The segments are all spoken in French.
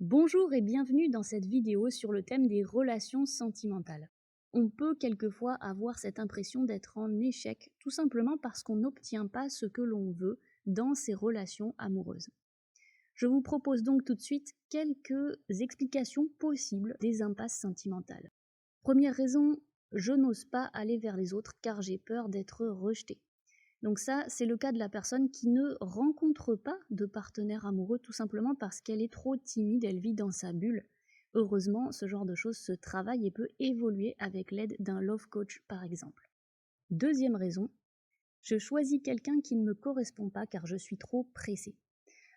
Bonjour et bienvenue dans cette vidéo sur le thème des relations sentimentales. On peut quelquefois avoir cette impression d'être en échec, tout simplement parce qu'on n'obtient pas ce que l'on veut dans ses relations amoureuses. Je vous propose donc tout de suite quelques explications possibles des impasses sentimentales. Première raison, je n'ose pas aller vers les autres car j'ai peur d'être rejetée. Donc ça, c'est le cas de la personne qui ne rencontre pas de partenaire amoureux tout simplement parce qu'elle est trop timide, elle vit dans sa bulle. Heureusement, ce genre de choses se travaille et peut évoluer avec l'aide d'un love coach par exemple. Deuxième raison, je choisis quelqu'un qui ne me correspond pas car je suis trop pressée.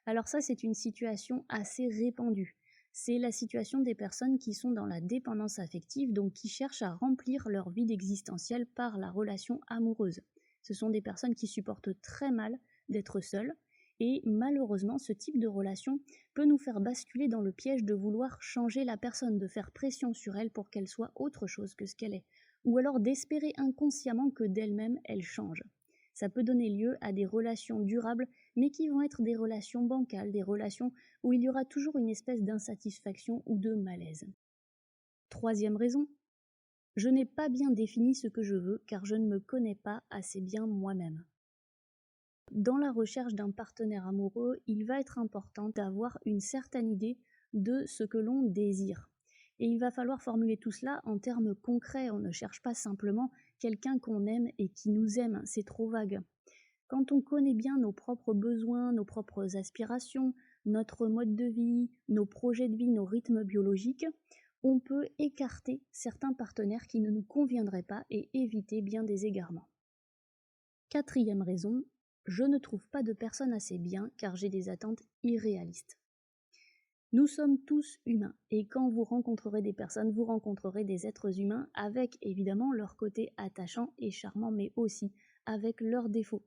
Alors ça, c'est une situation assez répandue. C'est la situation des personnes qui sont dans la dépendance affective, donc qui cherchent à remplir leur vide existentiel par la relation amoureuse. Ce sont des personnes qui supportent très mal d'être seules, et malheureusement, ce type de relation peut nous faire basculer dans le piège de vouloir changer la personne, de faire pression sur elle pour qu'elle soit autre chose que ce qu'elle est, ou alors d'espérer inconsciemment que d'elle-même elle change. Ça peut donner lieu à des relations durables, mais qui vont être des relations bancales, des relations où il y aura toujours une espèce d'insatisfaction ou de malaise. Troisième raison, je n'ai pas bien défini ce que je veux car je ne me connais pas assez bien moi-même. Dans la recherche d'un partenaire amoureux, il va être important d'avoir une certaine idée de ce que l'on désire. Et il va falloir formuler tout cela en termes concrets. On ne cherche pas simplement quelqu'un qu'on aime et qui nous aime, c'est trop vague. Quand on connaît bien nos propres besoins, nos propres aspirations, notre mode de vie, nos projets de vie, nos rythmes biologiques, on peut écarter certains partenaires qui ne nous conviendraient pas et éviter bien des égarements. Quatrième raison, je ne trouve pas de personne assez bien car j'ai des attentes irréalistes. Nous sommes tous humains et quand vous rencontrerez des personnes, vous rencontrerez des êtres humains avec évidemment leur côté attachant et charmant, mais aussi avec leurs défauts.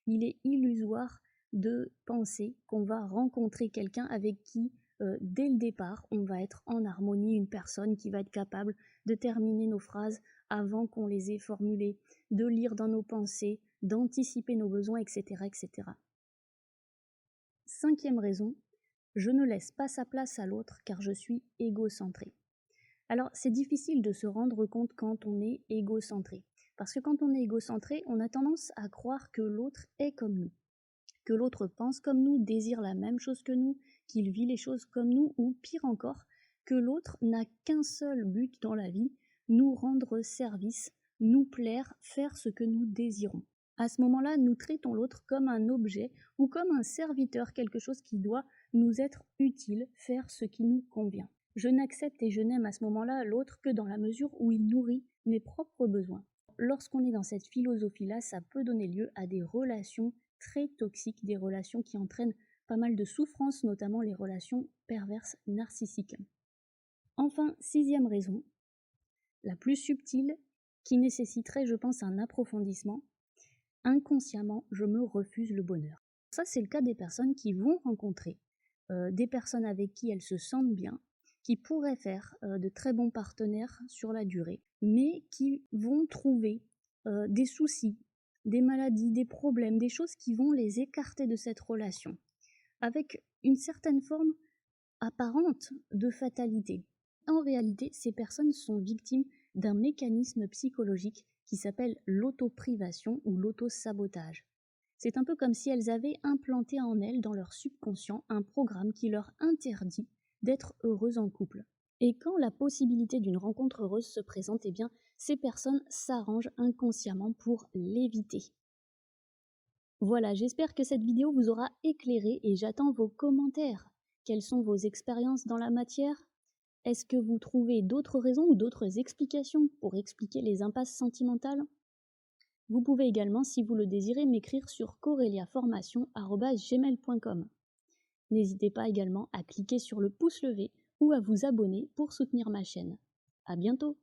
Il est illusoire de penser qu'on va rencontrer quelqu'un avec qui, dès le départ, on va être en harmonie, une personne qui va être capable de terminer nos phrases avant qu'on les ait formulées, de lire dans nos pensées, d'anticiper nos besoins, etc., etc. Cinquième raison, je ne laisse pas sa place à l'autre car je suis égocentrée. Alors, c'est difficile de se rendre compte quand on est égocentré. Parce que quand on est égocentré, on a tendance à croire que l'autre est comme nous, que l'autre pense comme nous, désire la même chose que nous, qu'il vit les choses comme nous, ou pire encore, que l'autre n'a qu'un seul but dans la vie, nous rendre service, nous plaire, faire ce que nous désirons. À ce moment-là, nous traitons l'autre comme un objet ou comme un serviteur, quelque chose qui doit nous être utile, faire ce qui nous convient. Je n'accepte et je n'aime à ce moment-là l'autre que dans la mesure où il nourrit mes propres besoins. Lorsqu'on est dans cette philosophie-là, ça peut donner lieu à des relations très toxiques, des relations qui entraînent pas mal de souffrances, notamment les relations perverses narcissiques. Enfin, sixième raison, la plus subtile, qui nécessiterait, je pense, un approfondissement, inconsciemment, je me refuse le bonheur. Ça, c'est le cas des personnes qui vont rencontrer des personnes avec qui elles se sentent bien, qui pourraient faire de très bons partenaires sur la durée, mais qui vont trouver des soucis, des maladies, des problèmes, des choses qui vont les écarter de cette relation, avec une certaine forme apparente de fatalité. En réalité, ces personnes sont victimes d'un mécanisme psychologique qui s'appelle l'autoprivation ou l'autosabotage. C'est un peu comme si elles avaient implanté en elles, dans leur subconscient, un programme qui leur interdit d'être heureuses en couple. Et quand la possibilité d'une rencontre heureuse se présente, eh bien, ces personnes s'arrangent inconsciemment pour l'éviter. Voilà, j'espère que cette vidéo vous aura éclairé et j'attends vos commentaires. Quelles sont vos expériences dans la matière ? Est-ce que vous trouvez d'autres raisons ou d'autres explications pour expliquer les impasses sentimentales ? Vous pouvez également, si vous le désirez, m'écrire sur coreliaformation@gmail.com. N'hésitez pas également à cliquer sur le pouce levé ou à vous abonner pour soutenir ma chaîne. À bientôt!